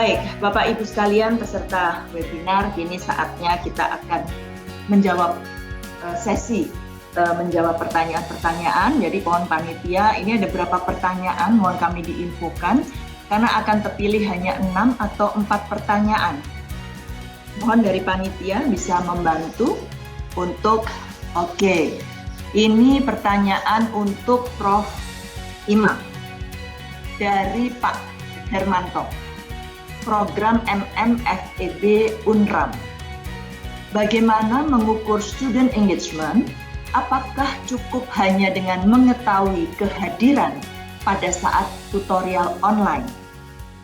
Baik, Bapak Ibu sekalian peserta webinar, kini saatnya kita akan menjawab sesi menjawab pertanyaan-pertanyaan. Jadi mohon panitia, ini ada beberapa pertanyaan, mohon kami diinfokan karena akan terpilih hanya 6 atau 4 pertanyaan. Mohon dari panitia bisa membantu untuk ini pertanyaan untuk Prof. Imam dari Pak Hermanto. Program MMFEB Unram. Bagaimana mengukur student engagement? Apakah cukup hanya dengan mengetahui kehadiran pada saat tutorial online?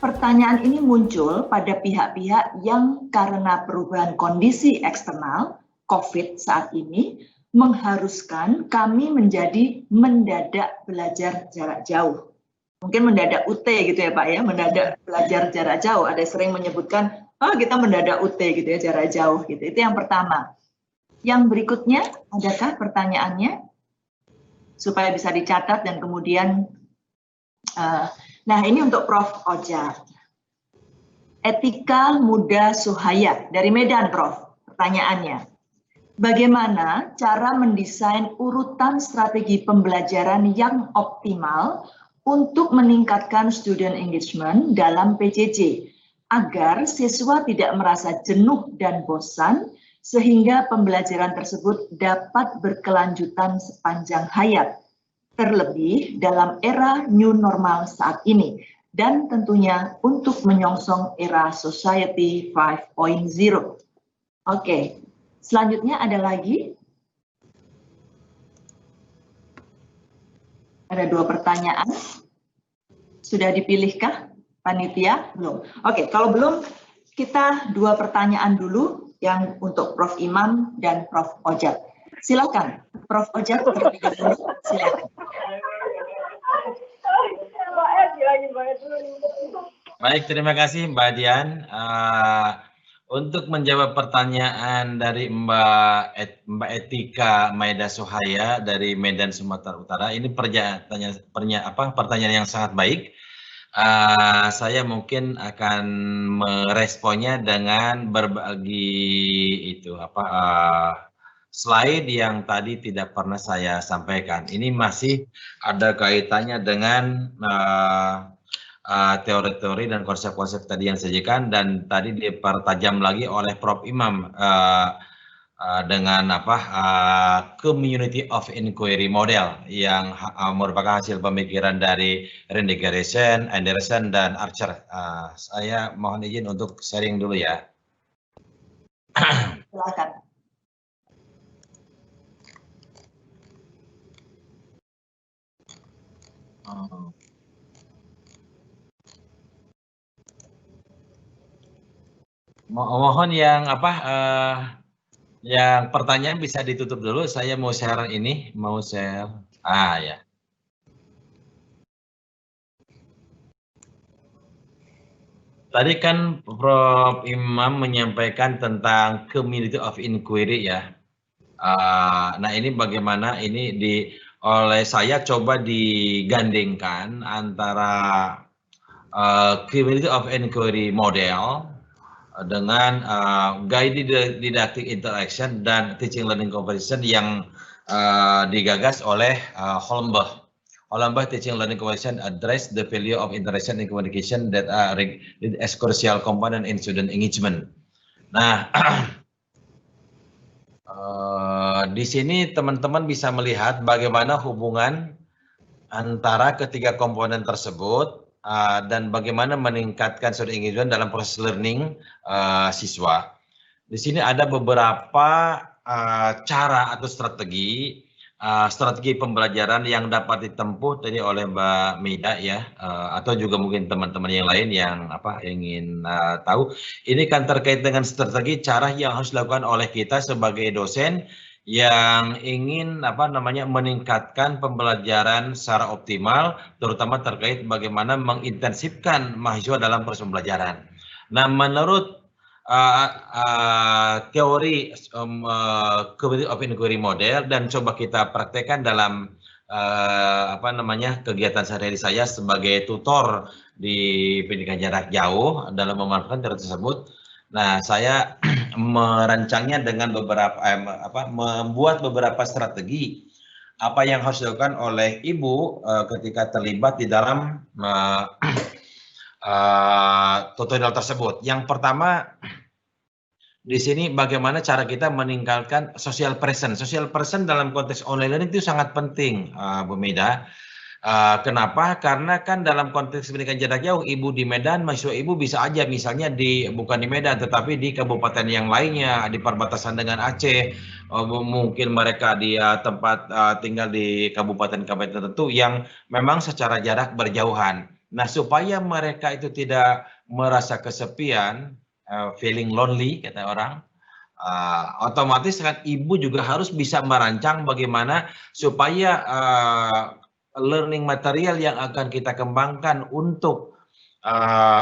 Pertanyaan ini muncul pada pihak-pihak yang karena perubahan kondisi eksternal COVID saat ini mengharuskan kami menjadi mendadak belajar jarak jauh. Mungkin mendadak UT gitu ya Pak ya, mendadak belajar jarak jauh. Ada yang sering menyebutkan, kita mendadak UT gitu ya, jarak jauh gitu. Itu yang pertama. Yang berikutnya, adakah pertanyaannya? Supaya bisa dicatat dan kemudian, nah ini untuk Prof. Ojar. Etika Muda Suhaya, dari Medan Prof. Pertanyaannya. Bagaimana cara mendesain urutan strategi pembelajaran yang optimal untuk meningkatkan student engagement dalam PJJ agar siswa tidak merasa jenuh dan bosan sehingga pembelajaran tersebut dapat berkelanjutan sepanjang hayat, terlebih dalam era new normal saat ini dan tentunya untuk menyongsong era Society 5.0. Selanjutnya ada lagi. Ada 2 pertanyaan. Sudah dipilihkah panitia? Belum. Kalau belum, kita 2 pertanyaan dulu yang untuk Prof. Imam dan Prof. Ojar. Silakan, Prof. Ojar terlebih dahulu. Silakan. Baik, terima kasih Mbak Dian. Untuk menjawab pertanyaan dari Mbak Etika Maeda Suhaya dari Medan, Sumatera Utara, ini pertanyaan yang sangat baik. Saya mungkin akan meresponnya dengan berbagi slide yang tadi tidak pernah saya sampaikan. Ini masih ada kaitannya dengan teori-teori dan konsep-konsep tadi yang sajikan, dan tadi dipertajam lagi oleh Prof. Imam dengan community of inquiry model yang merupakan hasil pemikiran dari Randy Garrison, Anderson, dan Archer. Saya mohon izin untuk sharing dulu ya. Silakan. Mohon yang yang pertanyaan bisa ditutup dulu. Saya mau share ini, ya. Tadi kan Prof. Imam menyampaikan tentang community of inquiry ya. Nah ini bagaimana ini oleh saya coba digandengkan antara community of inquiry model dengan guided didactic interaction dan teaching learning conversation yang digagas oleh Hollenbach. Hollenbach teaching learning conversation address the value of interaction and communication that are as crucial component in student engagement. Nah, di sini teman-teman bisa melihat bagaimana hubungan antara ketiga komponen tersebut dan bagaimana meningkatkan student engagement dalam proses learning siswa. Di sini ada beberapa cara atau strategi pembelajaran yang dapat ditempuh tadi oleh Mbak Mida ya, atau juga mungkin teman-teman yang lain yang ingin tahu. Ini kan terkait dengan strategi cara yang harus dilakukan oleh kita sebagai dosen yang ingin meningkatkan pembelajaran secara optimal, terutama terkait bagaimana mengintensifkan mahasiswa dalam proses pembelajaran. Nah, menurut teori community of inquiry model dan coba kita praktekkan dalam kegiatan sehari-hari saya sebagai tutor di pendidikan jarak jauh dalam memanfaatkan cara tersebut. Nah, saya merancangnya dengan membuat beberapa strategi apa yang harus dilakukan oleh ibu ketika terlibat di dalam tutorial tersebut. Yang pertama, di sini bagaimana cara kita meningkatkan social presence. Social presence dalam konteks online learning itu sangat penting, Bu Meda. Kenapa? Karena kan dalam konteks pendidikan jarak jauh, ibu di Medan, mahasiswa ibu bisa aja misalnya bukan di Medan, tetapi di kabupaten yang lainnya, di perbatasan dengan Aceh, mungkin mereka di tempat tinggal di kabupaten-kabupaten tertentu yang memang secara jarak berjauhan. Nah, supaya mereka itu tidak merasa kesepian, feeling lonely kata orang, otomatis kan ibu juga harus bisa merancang bagaimana supaya learning material yang akan kita kembangkan untuk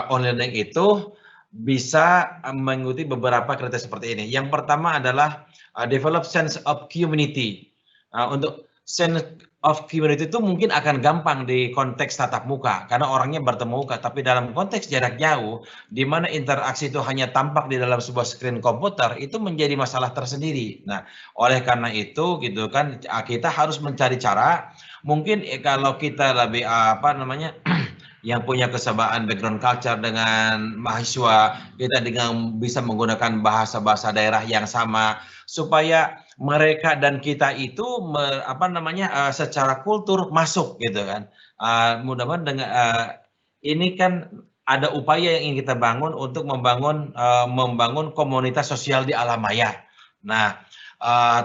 online learning itu bisa mengikuti beberapa kriteria seperti ini. Yang pertama adalah develop sense of community. Untuk sense of community itu mungkin akan gampang di konteks tatap muka karena orangnya bertemu muka, tapi dalam konteks jarak jauh di mana interaksi itu hanya tampak di dalam sebuah screen komputer itu menjadi masalah tersendiri. Nah, oleh karena itu gitu kan kita harus mencari cara mungkin kalau kita lebih yang punya kesamaan background culture dengan mahasiswa, kita dengan bisa menggunakan bahasa-bahasa daerah yang sama supaya mereka dan kita itu secara kultur masuk gitu kan. Mudah-mudahan dengan ini kan ada upaya yang ingin kita bangun untuk membangun komunitas sosial di alam maya. Nah,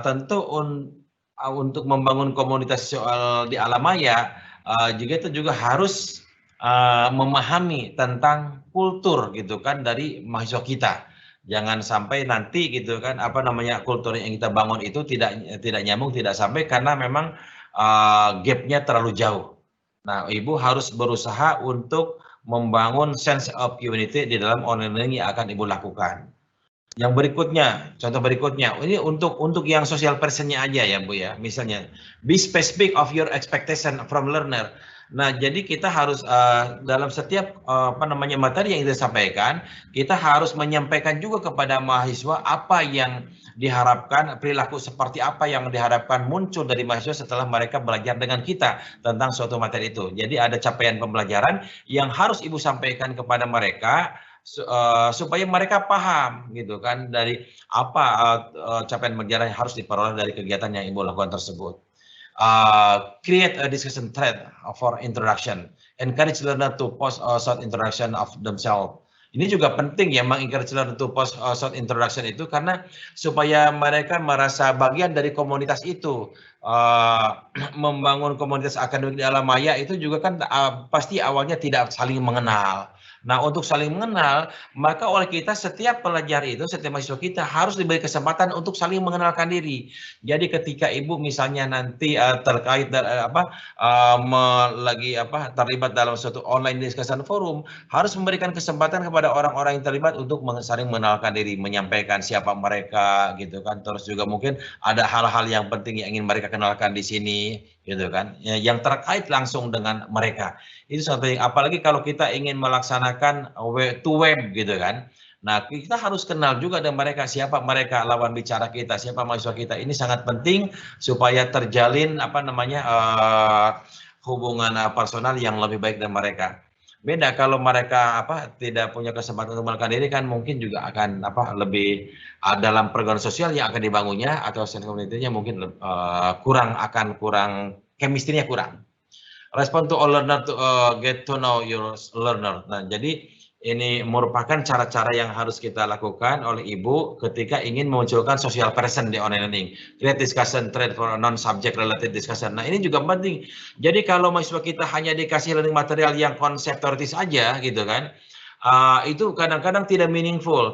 tentu untuk membangun komunitas sosial di alam maya juga itu juga harus memahami tentang kultur gitu kan dari mahasiswa kita. Jangan sampai nanti gitu kan kultur yang kita bangun itu tidak nyambung, tidak sampai karena memang gapnya terlalu jauh. Nah, ibu harus berusaha untuk membangun sense of community di dalam online learning yang akan ibu lakukan. Yang berikutnya, contoh berikutnya, ini untuk yang social person-nya aja ya Bu ya. Misalnya, be specific of your expectation from learner. Nah, jadi kita harus dalam setiap materi yang kita sampaikan, kita harus menyampaikan juga kepada mahasiswa apa yang diharapkan, perilaku seperti apa yang diharapkan muncul dari mahasiswa setelah mereka belajar dengan kita tentang suatu materi itu. Jadi ada capaian pembelajaran yang harus Ibu sampaikan kepada mereka supaya mereka paham gitu kan dari apa capaian pembelajaran yang harus diperoleh dari kegiatan yang Ibu lakukan tersebut. Create a discussion thread for introduction. Encourage learner to post a short introduction of themselves. Ini juga penting ya, mengencourage learner to post a short introduction itu karena supaya mereka merasa bagian dari komunitas itu. Membangun komunitas akademik di alam maya itu juga kan pasti awalnya tidak saling mengenal. Nah, untuk saling mengenal, maka oleh kita setiap pelajar itu, setiap mahasiswa kita harus diberi kesempatan untuk saling mengenalkan diri. Jadi ketika Ibu misalnya nanti terkait terlibat dalam suatu online discussion forum, harus memberikan kesempatan kepada orang-orang yang terlibat untuk saling mengenalkan diri, menyampaikan siapa mereka gitu kan. Terus juga mungkin ada hal-hal yang penting yang ingin mereka kenalkan di sini gitu kan, yang terkait langsung dengan mereka. Itu sangat penting, apalagi kalau kita ingin melaksanakan web gitu kan. Nah, kita harus kenal juga dengan mereka, siapa mereka lawan bicara kita, siapa mahasiswa kita. Ini sangat penting supaya terjalin hubungan personal yang lebih baik dengan mereka. Beda kalau mereka tidak punya kesempatan untuk mengenalkan diri kan mungkin juga akan lebih dalam pergaulan sosial yang akan dibangunnya atau social community-nya mungkin kurang chemistry-nya kurang. Respond to all learner to get to know your learner. Nah, jadi ini merupakan cara-cara yang harus kita lakukan oleh Ibu ketika ingin memunculkan social person di online learning. Create discussion thread for non-subject related discussion. Nah, ini juga penting. Jadi kalau mahasiswa kita hanya dikasih learning material yang konsep teoritis aja gitu kan, itu kadang-kadang tidak meaningful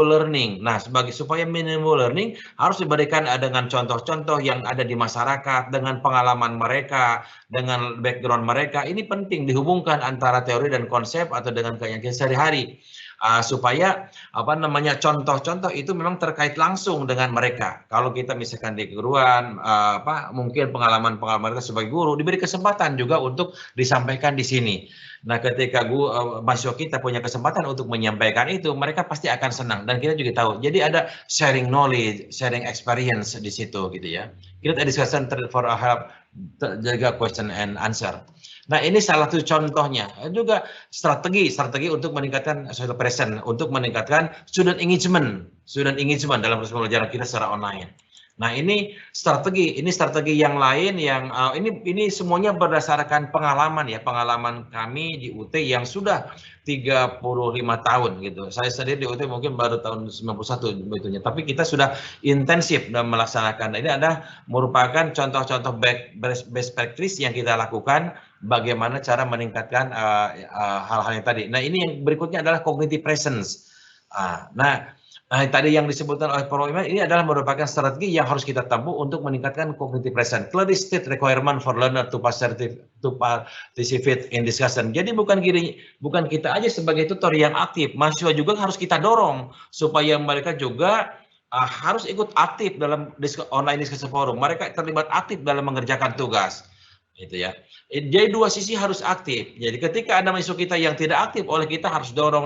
learning. Nah, supaya meaningful learning harus diberikan dengan contoh-contoh yang ada di masyarakat, dengan pengalaman mereka, dengan background mereka. Ini penting dihubungkan antara teori dan konsep atau dengan keyakinan sehari-hari. supaya contoh-contoh itu memang terkait langsung dengan mereka. Kalau kita misalkan di keguruan, mungkin pengalaman-pengalaman mereka sebagai guru diberi kesempatan juga untuk disampaikan di sini. Nah, ketika mahasiswa kita punya kesempatan untuk menyampaikan itu, mereka pasti akan senang dan kita juga tahu. Jadi ada sharing knowledge, sharing experience di situ gitu ya. Create a discussion for a help jaga question and answer. Nah, ini salah satu contohnya. Juga strategi untuk meningkatkan social presence, untuk meningkatkan student engagement dalam proses pembelajaran kita secara online. Nah, ini strategi yang lain yang ini semuanya berdasarkan pengalaman ya, pengalaman kami di UT yang sudah 35 tahun gitu. Saya sendiri di UT mungkin baru tahun 91 betulnya, tapi kita sudah intensif dalam melaksanakan. Ini ada merupakan contoh-contoh best practice yang kita lakukan bagaimana cara meningkatkan hal-hal yang tadi. Nah, ini yang berikutnya adalah cognitive presence. Tadi yang disebutkan oleh Prof. Iman ini adalah merupakan strategi yang harus kita tempuh untuk meningkatkan cognitive presence. Clearly state requirement for learner to participate in discussion. Jadi bukan kita aja sebagai tutor yang aktif, mahasiswa juga harus kita dorong supaya mereka juga harus ikut aktif dalam online discussion forum. Mereka terlibat aktif dalam mengerjakan tugas. Gitu ya. Jadi dua sisi harus aktif. Jadi ketika ada mahasiswa kita yang tidak aktif, oleh kita harus dorong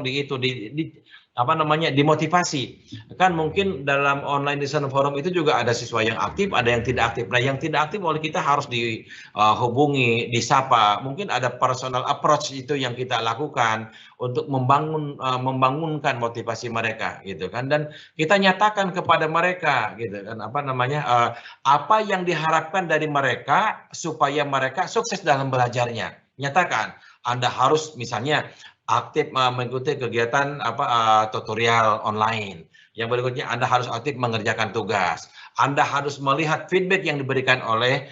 dimotivasi. Kan mungkin dalam online discussion forum itu juga ada siswa yang aktif, ada yang tidak aktif. Nah, yang tidak aktif oleh kita harus dihubungi, disapa. Mungkin ada personal approach itu yang kita lakukan untuk membangunkan motivasi mereka gitu kan, dan kita nyatakan kepada mereka gitu kan apa yang diharapkan dari mereka supaya mereka sukses dalam belajarnya. Nyatakan Anda harus misalnya aktif mengikuti kegiatan tutorial online. Yang berikutnya Anda harus aktif mengerjakan tugas. Anda harus melihat feedback yang diberikan oleh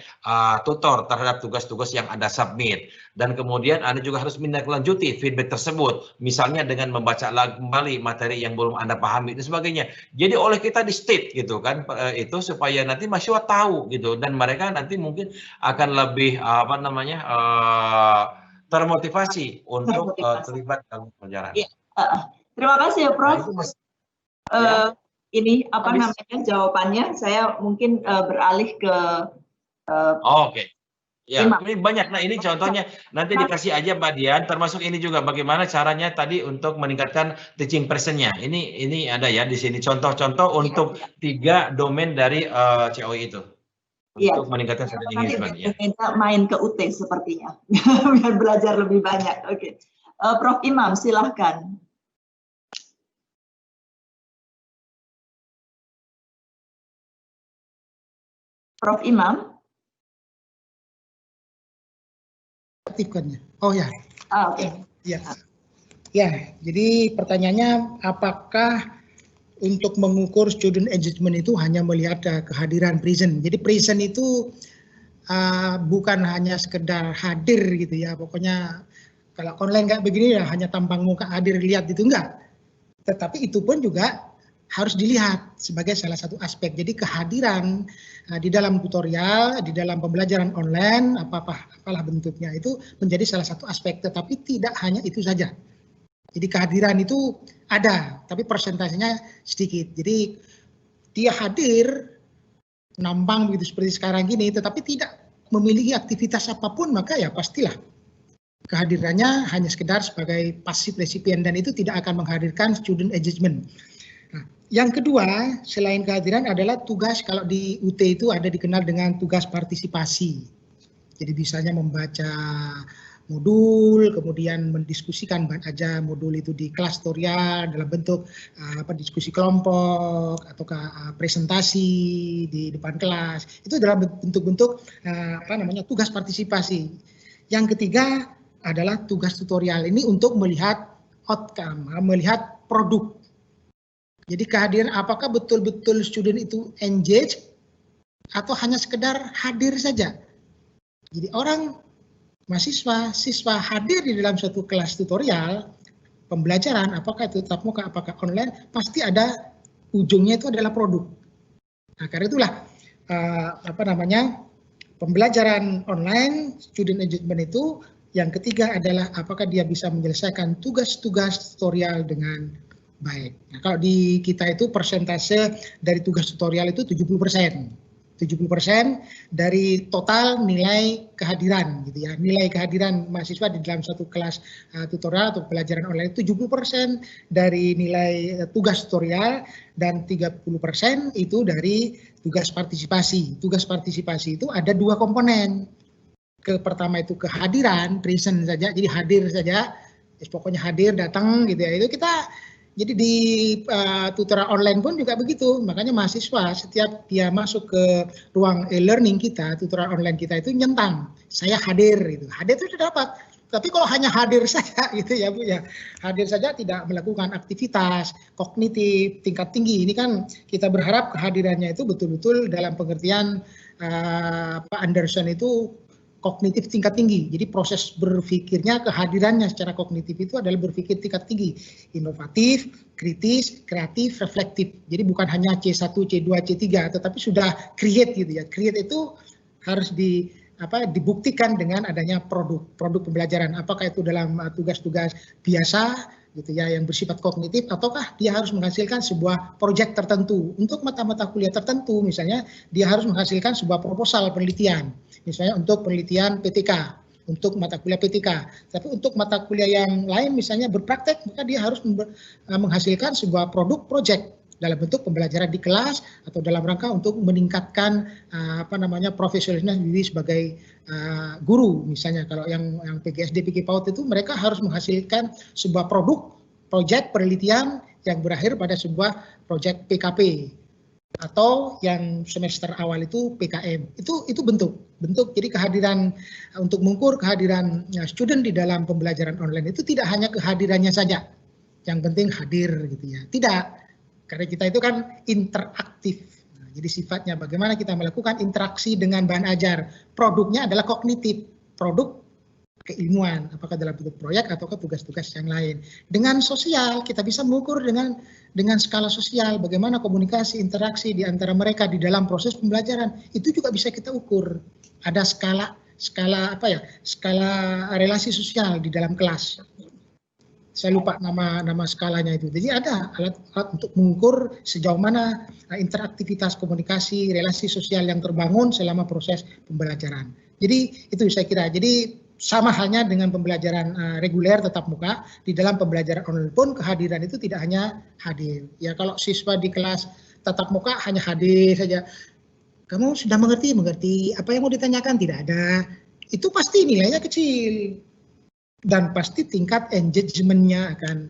tutor terhadap tugas-tugas yang Anda submit. Dan kemudian Anda juga harus menindaklanjuti feedback tersebut. Misalnya dengan membaca kembali materi yang belum Anda pahami dan sebagainya. Jadi oleh kita di state gitu kan, itu supaya nanti mahasiswa tahu gitu. Dan mereka nanti mungkin akan lebih termotivasi untuk terlibat dalam pelajaran. Ya, terima kasih ya Prof. Ini jawabannya. Saya mungkin beralih ke. Oke. Ya, ini banyak. Nah, ini contohnya nanti dikasih aja Mbak Dian. Termasuk ini juga bagaimana caranya tadi untuk meningkatkan teaching presence-nya. Ini ada ya di sini contoh-contoh untuk 3 domain dari COI itu. Untuk meningkatkan student engagement ya. Kita main ke UT sepertinya biar belajar lebih banyak. Oke. Prof. Imam silahkan. Prof. Imam. Aktifkannya. Oh ya. Oke. Ya. Ya, jadi pertanyaannya apakah untuk mengukur student engagement itu hanya melihat kehadiran present. Jadi present itu bukan hanya sekedar hadir gitu ya. Pokoknya kalau online kayak begini ya hanya tampang muka hadir lihat itu enggak. Tetapi itu pun juga harus dilihat sebagai salah satu aspek. Jadi kehadiran di dalam tutorial, di dalam pembelajaran online, apalah bentuknya itu menjadi salah satu aspek. Tetapi tidak hanya itu saja. Jadi kehadiran itu ada, tapi persentasenya sedikit. Jadi dia hadir, nampang begitu seperti sekarang gini, tetapi tidak memiliki aktivitas apapun, maka ya pastilah kehadirannya hanya sekedar sebagai passive recipient dan itu tidak akan menghadirkan student engagement. Nah, yang kedua, selain kehadiran adalah tugas. Kalau di UT itu ada dikenal dengan tugas partisipasi. Jadi bisanya membaca modul, kemudian mendiskusikan aja modul itu di kelas tutorial dalam bentuk diskusi kelompok atau presentasi di depan kelas. Itu dalam bentuk-bentuk tugas partisipasi. Yang ketiga adalah tugas tutorial ini untuk melihat outcome, melihat produk. Jadi kehadiran apakah betul-betul student itu engage atau hanya sekedar hadir saja. Jadi siswa hadir di dalam suatu kelas tutorial, pembelajaran, apakah itu tatap muka, apakah online, pasti ada ujungnya itu adalah produk. Nah, karena itulah pembelajaran online, student engagement itu Yang ketiga adalah apakah dia bisa menyelesaikan tugas-tugas tutorial dengan baik. Nah, kalau di kita itu persentase dari tugas tutorial itu 70%. 70% dari total nilai kehadiran gitu ya. Nilai kehadiran mahasiswa di dalam satu kelas tutorial atau pelajaran online itu 70% dari nilai tugas tutorial dan 30% itu dari tugas partisipasi. Tugas partisipasi itu ada dua komponen. Pertama itu kehadiran, present saja, jadi hadir saja. Pokoknya hadir, datang gitu ya. Itu kita jadi di tutorial online pun juga begitu, makanya mahasiswa setiap dia masuk ke ruang e-learning kita, tutorial online kita itu nyentang, saya hadir gitu. Hadir itu sudah dapat, tapi kalau hanya hadir saja gitu ya Bu ya, hadir saja tidak melakukan aktivitas kognitif tingkat tinggi, ini kan kita berharap kehadirannya itu betul-betul dalam pengertian Pak Anderson itu kognitif tingkat tinggi. Jadi proses berpikirnya, kehadirannya secara kognitif itu adalah berpikir tingkat tinggi, inovatif, kritis, kreatif, reflektif. Jadi bukan hanya C1, C2, C3, tetapi sudah create gitu ya. Create itu harus dibuktikan dengan adanya produk pembelajaran. Apakah itu dalam tugas-tugas biasa gitu ya yang bersifat kognitif, ataukah dia harus menghasilkan sebuah proyek tertentu. Untuk mata-mata kuliah tertentu misalnya dia harus menghasilkan sebuah proposal penelitian. Misalnya untuk penelitian PTK, untuk mata kuliah PTK. Tapi untuk mata kuliah yang lain misalnya berpraktek, maka dia harus menghasilkan sebuah produk proyek dalam bentuk pembelajaran di kelas atau dalam rangka untuk meningkatkan profesionalisme diri sebagai guru. Misalnya kalau yang PGSD, PG PAUD itu mereka harus menghasilkan sebuah produk proyek penelitian yang berakhir pada sebuah proyek PKP. Atau yang semester awal itu PKM, itu bentuk. Jadi kehadiran untuk mengukur kehadiran student di dalam pembelajaran online itu tidak hanya kehadirannya saja, yang penting hadir gitu ya, tidak, karena kita itu kan interaktif. Nah, jadi sifatnya bagaimana kita melakukan interaksi dengan bahan ajar, produknya adalah kognitif, produk keilmuan, apakah dalam bentuk proyek atau tugas-tugas yang lain. Dengan sosial kita bisa mengukur dengan skala sosial, bagaimana komunikasi, interaksi di antara mereka di dalam proses pembelajaran, itu juga bisa kita ukur. Ada skala relasi sosial di dalam kelas. Saya lupa nama skalanya itu. Jadi ada alat-alat untuk mengukur sejauh mana interaktivitas komunikasi, relasi sosial yang terbangun selama proses pembelajaran. Jadi itu saya kira. Jadi sama halnya dengan pembelajaran reguler tatap muka, di dalam pembelajaran online pun kehadiran itu tidak hanya hadir. Ya kalau siswa di kelas tatap muka hanya hadir saja, kamu sudah mengerti, apa yang mau ditanyakan tidak ada, itu pasti nilainya kecil dan pasti tingkat engagement-nya akan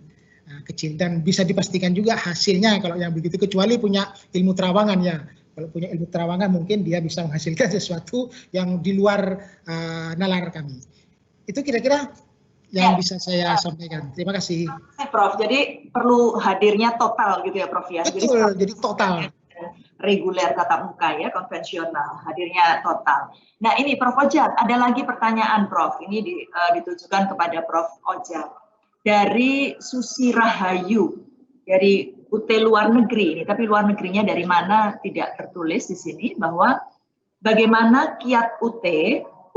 kecil, dan bisa dipastikan juga hasilnya kalau yang begitu, kecuali punya ilmu terawangan ya. Kalau punya ilmu terawangan mungkin dia bisa menghasilkan sesuatu yang di luar nalar kami. Itu kira-kira yang bisa saya sampaikan. Terima kasih. Prof, jadi perlu hadirnya total gitu ya Prof ya? Betul, jadi total. Reguler tatap muka ya, konvensional, hadirnya total. Nah ini Prof Ojat, ada lagi pertanyaan Prof, ini ditujukan kepada Prof Ojat. Dari Susi Rahayu, dari UT luar negeri ini, tapi luar negerinya dari mana tidak tertulis di sini, bahwa bagaimana kiat UT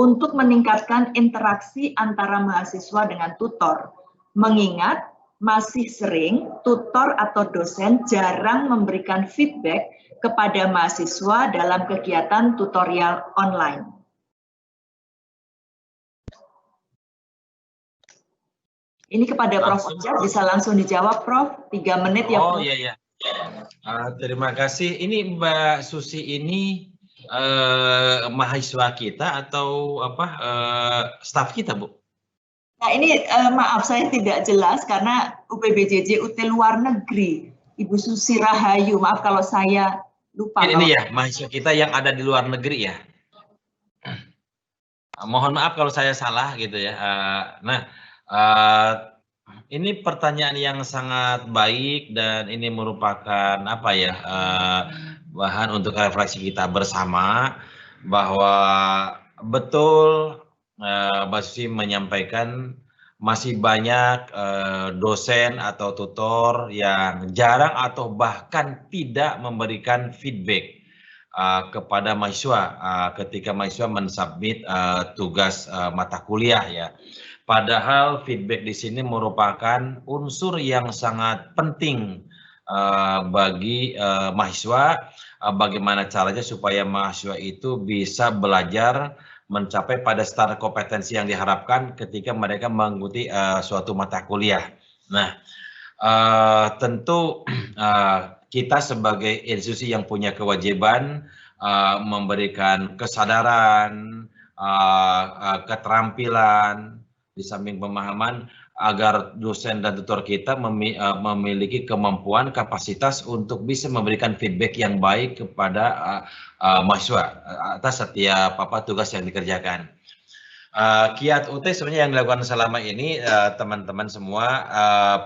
untuk meningkatkan interaksi antara mahasiswa dengan tutor, mengingat masih sering tutor atau dosen jarang memberikan feedback kepada mahasiswa dalam kegiatan tutorial online. Ini kepada Prof Ojat, bisa langsung dijawab Prof, 3 menit ya Prof. Oh iya. Terima kasih. Ini Mbak Susi ini mahasiswa kita atau staf kita, Bu? Nah ini maaf saya tidak jelas karena UPBJJ UT luar negeri, Ibu Susi Rahayu, maaf kalau saya lupa. Ini ya mahasiswa kita yang ada di luar negeri ya. Mohon maaf kalau saya salah gitu ya. Ini pertanyaan yang sangat baik dan ini merupakan bahan untuk refleksi kita bersama, bahwa betul Mbak Susi menyampaikan masih banyak dosen atau tutor yang jarang atau bahkan tidak memberikan feedback kepada mahasiswa ketika mahasiswa mensubmit tugas mata kuliah ya. Padahal feedback di sini merupakan unsur yang sangat penting bagi mahasiswa, bagaimana caranya supaya mahasiswa itu bisa belajar mencapai pada standar kompetensi yang diharapkan ketika mereka mengikuti suatu mata kuliah. Nah, tentu kita sebagai institusi yang punya kewajiban memberikan kesadaran, keterampilan, di samping pemahaman agar dosen dan tutor kita memiliki kemampuan, kapasitas untuk bisa memberikan feedback yang baik kepada mahasiswa atas setiap tugas yang dikerjakan. Kiat UT sebenarnya yang dilakukan selama ini teman-teman semua,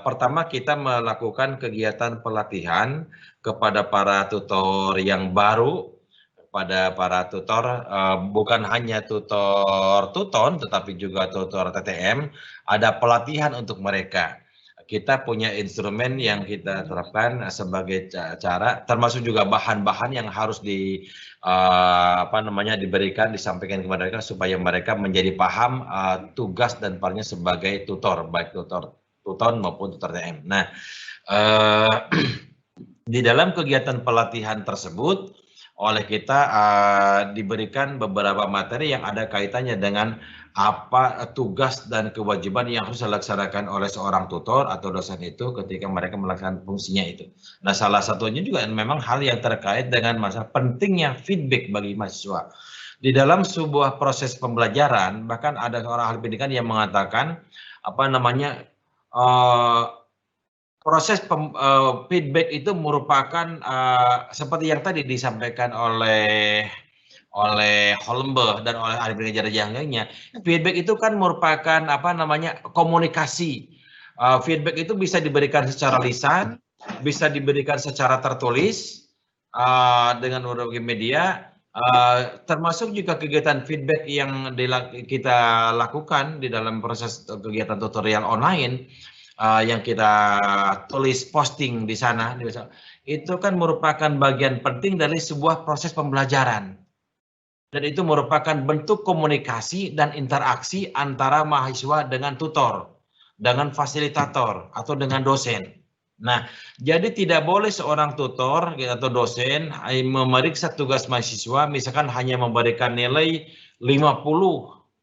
pertama kita melakukan kegiatan pelatihan kepada para tutor yang baru, pada para tutor, bukan hanya tutor tuton tetapi juga tutor TTM, ada pelatihan untuk mereka. Kita punya instrumen yang kita terapkan sebagai cara, termasuk juga bahan-bahan yang harus diberikan, disampaikan kepada mereka supaya mereka menjadi paham tugas dan perannya sebagai tutor, baik tutor tuton maupun tutor TTM. Nah, di dalam kegiatan pelatihan tersebut oleh kita diberikan beberapa materi yang ada kaitannya dengan apa tugas dan kewajiban yang harus dilaksanakan oleh seorang tutor atau dosen itu ketika mereka melaksanakan fungsinya itu. Nah, salah satunya juga memang hal yang terkait dengan masalah pentingnya feedback bagi mahasiswa. Di dalam sebuah proses pembelajaran, bahkan ada seorang ahli pendidikan yang mengatakan proses feedback itu merupakan seperti yang tadi disampaikan oleh Hollenberg dan oleh ahli pendidikan yang lainnya. Feedback itu kan merupakan komunikasi. Feedback itu bisa diberikan secara lisan, bisa diberikan secara tertulis dengan berbagai media, termasuk juga kegiatan feedback yang kita lakukan di dalam proses kegiatan tutorial online. Yang kita tulis posting di sana, itu kan merupakan bagian penting dari sebuah proses pembelajaran. Dan itu merupakan bentuk komunikasi dan interaksi antara mahasiswa dengan tutor, dengan fasilitator, atau dengan dosen. Nah, jadi tidak boleh seorang tutor atau dosen memeriksa tugas mahasiswa, misalkan hanya memberikan nilai 50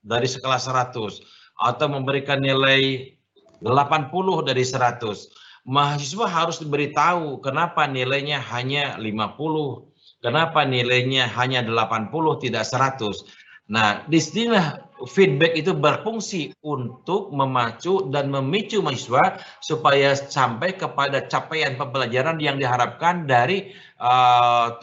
dari skala 100, atau memberikan nilai 80 dari 100. Mahasiswa harus diberitahu kenapa nilainya hanya 50, kenapa nilainya hanya 80 tidak 100. Nah, disinilah feedback itu berfungsi untuk memacu dan memicu mahasiswa supaya sampai kepada capaian pembelajaran yang diharapkan dari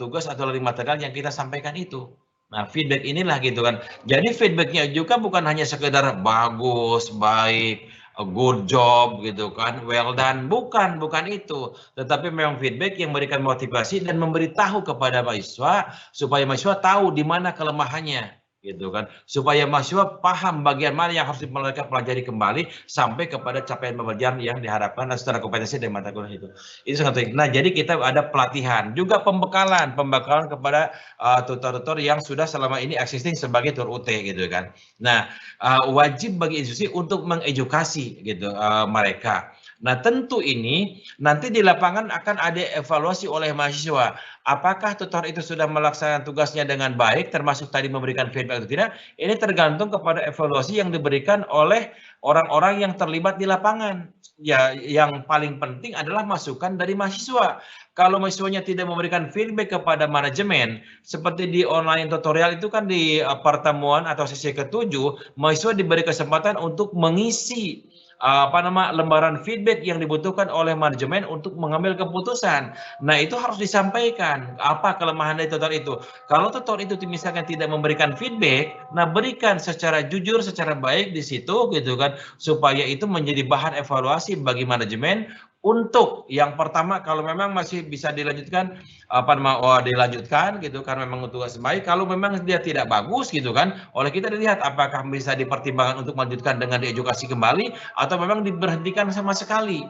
tugas atau learning material yang kita sampaikan itu. Nah, feedback inilah gitu kan. Jadi feedbacknya juga bukan hanya sekedar bagus, baik, good job gitu kan, well done, bukan itu, tetapi memang feedback yang memberikan motivasi dan memberitahu kepada mahasiswa supaya mahasiswa tahu di mana kelemahannya gitu kan, supaya mahasiswa paham bagian mana yang harus mereka pelajari kembali sampai kepada capaian pembelajaran yang diharapkan secara kompetensi dari mata kuliah itu sangat penting. Nah, jadi kita ada pelatihan juga pembekalan kepada tutor-tutor yang sudah selama ini existing sebagai tutor UT gitu kan. Nah, wajib bagi institusi untuk mengedukasi gitu mereka. Nah, tentu ini nanti di lapangan akan ada evaluasi oleh mahasiswa. Apakah tutor itu sudah melaksanakan tugasnya dengan baik, termasuk tadi memberikan feedback atau tidak? Ini tergantung kepada evaluasi yang diberikan oleh orang-orang yang terlibat di lapangan. Ya, yang paling penting adalah masukan dari mahasiswa. Kalau mahasiswanya tidak memberikan feedback kepada manajemen, seperti di online tutorial itu kan di pertemuan atau sesi ke-7, mahasiswa diberi kesempatan untuk mengisi lembaran feedback yang dibutuhkan oleh manajemen untuk mengambil keputusan. Nah, itu harus disampaikan apa kelemahan dari tutor itu. Kalau tutor itu misalkan tidak memberikan feedback, nah berikan secara jujur, secara baik di situ gitu kan, supaya itu menjadi bahan evaluasi bagi manajemen. Untuk yang pertama, kalau memang masih bisa dilanjutkan, dilanjutkan gitu kan, memang tugas baik. Kalau memang dia tidak bagus gitu kan, oleh kita dilihat apakah bisa dipertimbangkan untuk melanjutkan dengan diedukasi kembali atau memang diberhentikan sama sekali.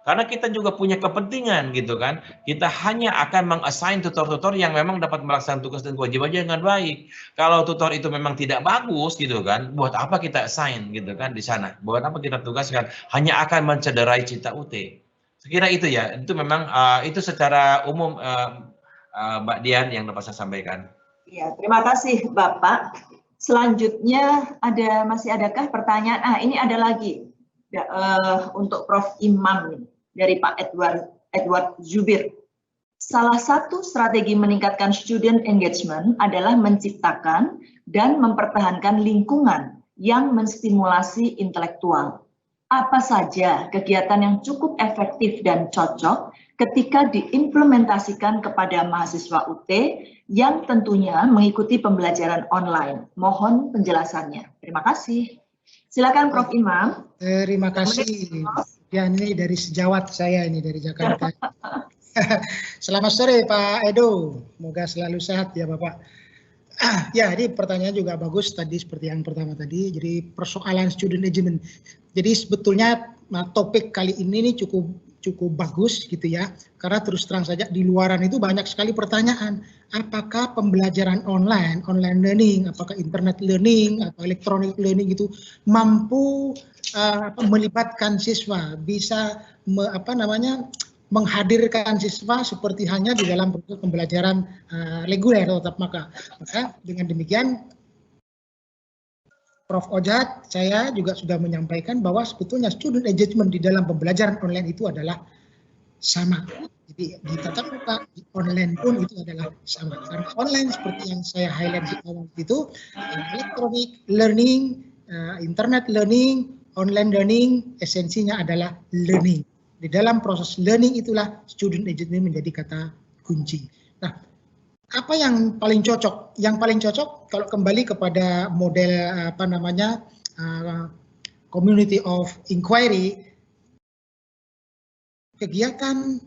Karena kita juga punya kepentingan gitu kan. Kita hanya akan meng-assign tutor-tutor yang memang dapat melaksanakan tugas dan kewajibannya dengan baik. Kalau tutor itu memang tidak bagus gitu kan, buat apa kita assign gitu kan di sana? Buat apa kita tugaskan? Hanya akan mencederai cita UT. Sekira itu ya. Itu memang itu secara umum Mbak Dian yang dapat saya sampaikan. Ya, terima kasih Bapak. Selanjutnya masih adakah pertanyaan? Ini ada lagi untuk Prof. Imam nih, dari Pak Edward Zubir. Salah satu strategi meningkatkan student engagement adalah menciptakan dan mempertahankan lingkungan yang menstimulasi intelektual. Apa saja kegiatan yang cukup efektif dan cocok ketika diimplementasikan kepada mahasiswa UT yang tentunya mengikuti pembelajaran online? Mohon penjelasannya. Terima kasih. Silakan Prof. Imam. Terima kasih. Ya, ini dari sejawat saya ini dari Jakarta. Selamat sore Pak Edo. Semoga selalu sehat ya Bapak. Ya, ini pertanyaan juga bagus tadi seperti yang pertama tadi. Jadi persoalan student engagement. Jadi sebetulnya topik kali ini cukup bagus gitu ya. Karena terus terang saja di luaran itu banyak sekali pertanyaan. Apakah pembelajaran online learning, apakah internet learning atau electronic learning itu mampu melibatkan siswa, bisa menghadirkan siswa seperti hanya di dalam proses pembelajaran reguler atau tatap muka. Maka dengan demikian Prof. Ojat, saya juga sudah menyampaikan bahwa sebetulnya student engagement di dalam pembelajaran online itu adalah sama. Jadi di tatap muka, di online pun itu adalah sama. Karena online seperti yang saya highlight di awal itu, electronic learning, internet learning, online learning, esensinya adalah learning. Di dalam proses learning itulah student engagement menjadi kata kunci. Nah, apa yang paling cocok? Yang paling cocok kalau kembali kepada model community of inquiry, kegiatan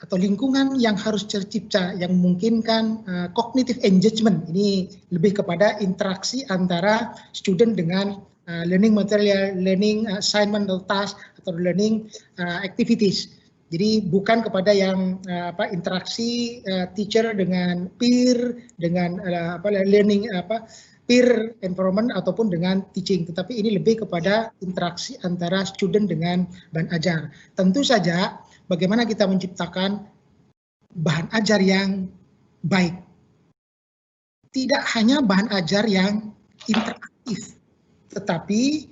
atau lingkungan yang harus tercipta yang memungkinkan cognitive engagement. Ini lebih kepada interaksi antara student dengan learning material, learning assignment atau task atau learning activities. Jadi bukan kepada yang interaksi teacher dengan peer, dengan learning peer environment ataupun dengan teaching, tetapi ini lebih kepada interaksi antara student dengan bahan ajar. Tentu saja bagaimana kita menciptakan bahan ajar yang baik. Tidak hanya bahan ajar yang interaktif, tetapi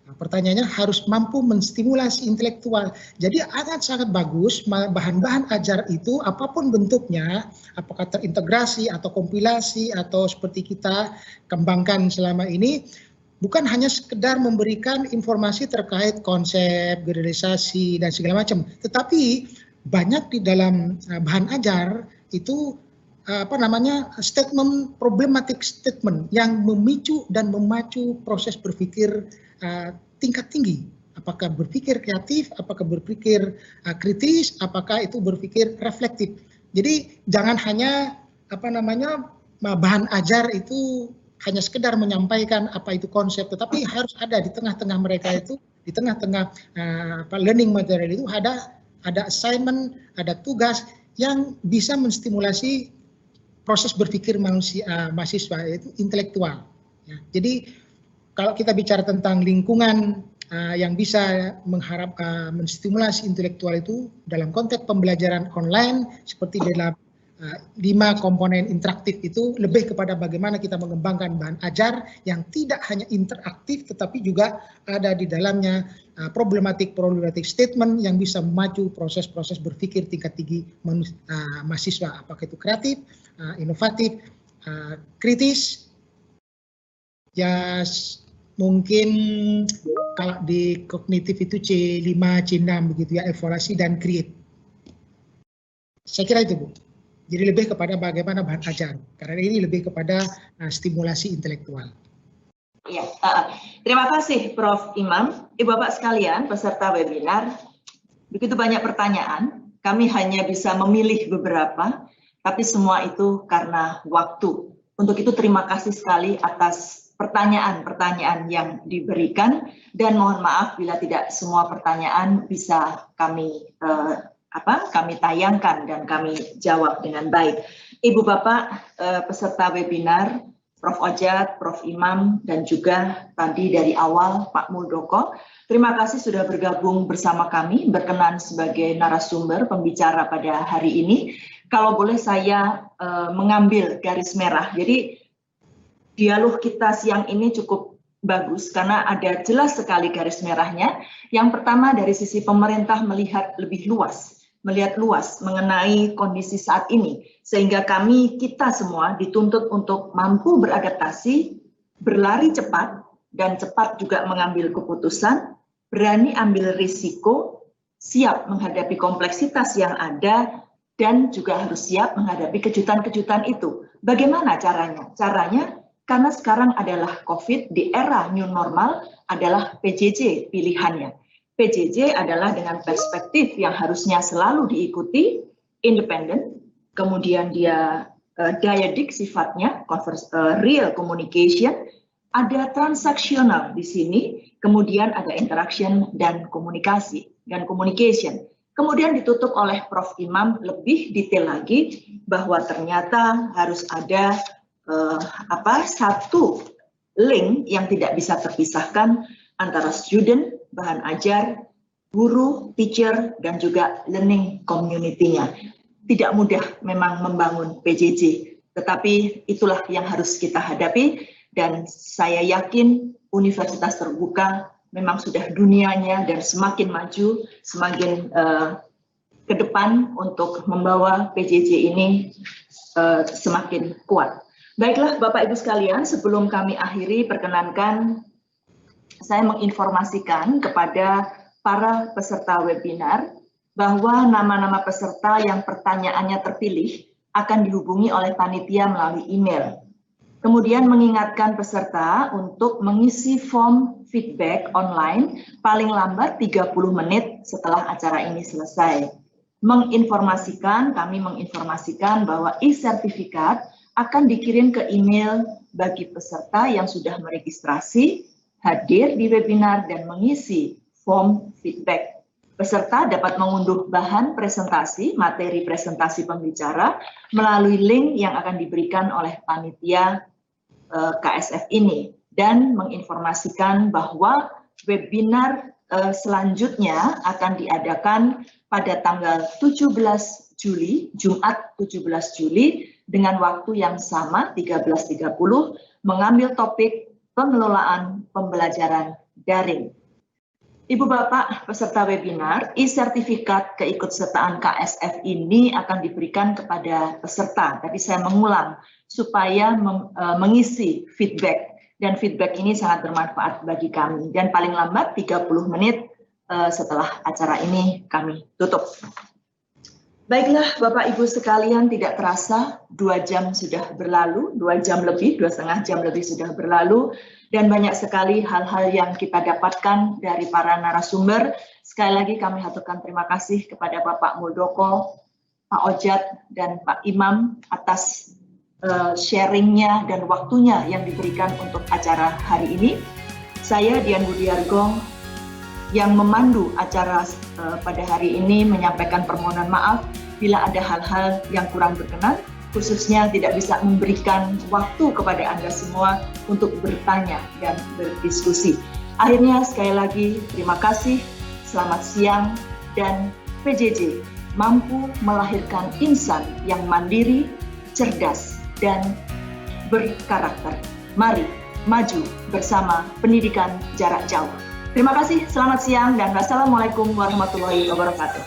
pertanyaannya harus mampu menstimulasi intelektual. Jadi sangat bagus bahan-bahan ajar itu apapun bentuknya, apakah terintegrasi atau kompilasi atau seperti kita kembangkan selama ini, bukan hanya sekedar memberikan informasi terkait konsep, generalisasi dan segala macam, tetapi banyak di dalam bahan ajar itu statement, problematic statement yang memicu dan memacu proses berpikir tingkat tinggi. Apakah berpikir kreatif, apakah berpikir kritis, apakah itu berpikir reflektif. Jadi jangan hanya bahan ajar itu hanya sekedar menyampaikan apa itu konsep, tetapi harus ada di tengah-tengah mereka itu, di tengah-tengah learning material itu ada assignment, ada tugas yang bisa menstimulasi proses berpikir mahasiswa itu intelektual. Ya. Jadi kalau kita bicara tentang lingkungan yang bisa menstimulasi intelektual itu dalam konteks pembelajaran online seperti dalam 5 komponen interaktif itu lebih kepada bagaimana kita mengembangkan bahan ajar yang tidak hanya interaktif tetapi juga ada di dalamnya problematic statement yang bisa memacu proses-proses berpikir tingkat tinggi mahasiswa, apakah itu kreatif, inovatif, kritis, ya mungkin kalau di kognitif itu C5, C6 begitu ya, evaluasi dan create. Saya kira itu Bu. Jadi lebih kepada bagaimana bahan ajar, karena ini lebih kepada stimulasi intelektual. Ya, terima kasih Prof. Imam. Ibu Bapak sekalian, peserta webinar, begitu banyak pertanyaan, kami hanya bisa memilih beberapa, tapi semua itu karena waktu. Untuk itu terima kasih sekali atas pertanyaan-pertanyaan yang diberikan, dan mohon maaf bila tidak semua pertanyaan bisa kami tayangkan dan kami jawab dengan baik. Ibu Bapak peserta webinar, Prof. Ojat, Prof. Imam, dan juga tadi dari awal Pak Muldoko, terima kasih sudah bergabung bersama kami, berkenan sebagai narasumber pembicara pada hari ini. Kalau boleh saya mengambil garis merah, jadi dialog kita siang ini cukup bagus karena ada jelas sekali garis merahnya. Yang pertama dari sisi pemerintah melihat lebih luas, melihat luas mengenai kondisi saat ini, sehingga kita semua dituntut untuk mampu beradaptasi, berlari cepat, dan cepat juga mengambil keputusan, berani ambil risiko, siap menghadapi kompleksitas yang ada, dan juga harus siap menghadapi kejutan-kejutan itu. Bagaimana caranya? Caranya, karena sekarang adalah COVID, di era new normal adalah PJJ pilihannya. PJJ adalah dengan perspektif yang harusnya selalu diikuti, independen, kemudian dia dyadic sifatnya, real communication, ada transaksional di sini, kemudian ada interaction dan komunikasi dan communication. Kemudian ditutup oleh Prof. Imam lebih detail lagi bahwa ternyata harus ada satu link yang tidak bisa terpisahkan antara student, bahan ajar, guru, teacher, dan juga learning community-nya. Tidak mudah memang membangun PJJ, tetapi itulah yang harus kita hadapi, dan saya yakin Universitas Terbuka memang sudah dunianya dan semakin maju, semakin ke depan untuk membawa PJJ ini semakin kuat. Baiklah Bapak Ibu sekalian, sebelum kami akhiri, perkenankan saya menginformasikan kepada para peserta webinar bahwa nama-nama peserta yang pertanyaannya terpilih akan dihubungi oleh panitia melalui email. Kemudian mengingatkan peserta untuk mengisi form feedback online paling lambat 30 menit setelah acara ini selesai. Kami menginformasikan bahwa e-sertifikat akan dikirim ke email bagi peserta yang sudah meregistrasi, hadir di webinar, dan mengisi form feedback. Peserta dapat mengunduh bahan presentasi, materi presentasi pembicara, melalui link yang akan diberikan oleh panitia KSF ini, dan menginformasikan bahwa webinar selanjutnya akan diadakan pada tanggal 17 Juli, Jumat 17 Juli, dengan waktu yang sama 13.30, mengambil topik pengelolaan pembelajaran daring. Ibu Bapak peserta webinar, e-sertifikat keikutsertaan KSF ini akan diberikan kepada peserta. Tapi saya mengulang supaya mengisi feedback, dan feedback ini sangat bermanfaat bagi kami, dan paling lambat 30 menit setelah acara ini kami tutup. Baiklah Bapak Ibu sekalian, tidak terasa 2 jam sudah berlalu, 2 jam lebih, 2,5 jam lebih sudah berlalu, dan banyak sekali hal-hal yang kita dapatkan dari para narasumber. Sekali lagi kami haturkan terima kasih kepada Bapak Muldoko, Pak Ojat, dan Pak Imam atas sharingnya dan waktunya yang diberikan untuk acara hari ini. Saya Dian Budiargong yang memandu acara pada hari ini menyampaikan permohonan maaf bila ada hal-hal yang kurang berkenan, khususnya tidak bisa memberikan waktu kepada Anda semua untuk bertanya dan berdiskusi. Akhirnya sekali lagi terima kasih, selamat siang, dan PJJ mampu melahirkan insan yang mandiri, cerdas, dan berkarakter. Mari maju bersama pendidikan jarak jauh. Terima kasih, selamat siang, dan wassalamualaikum warahmatullahi wabarakatuh.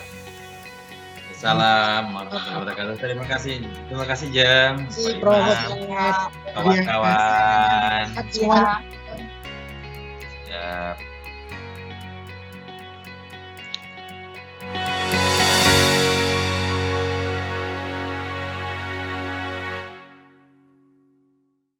Salam warahmatullahi wabarakatuh. Terima kasih Jeng, Prof. kawan-kawan. Siap. Ya.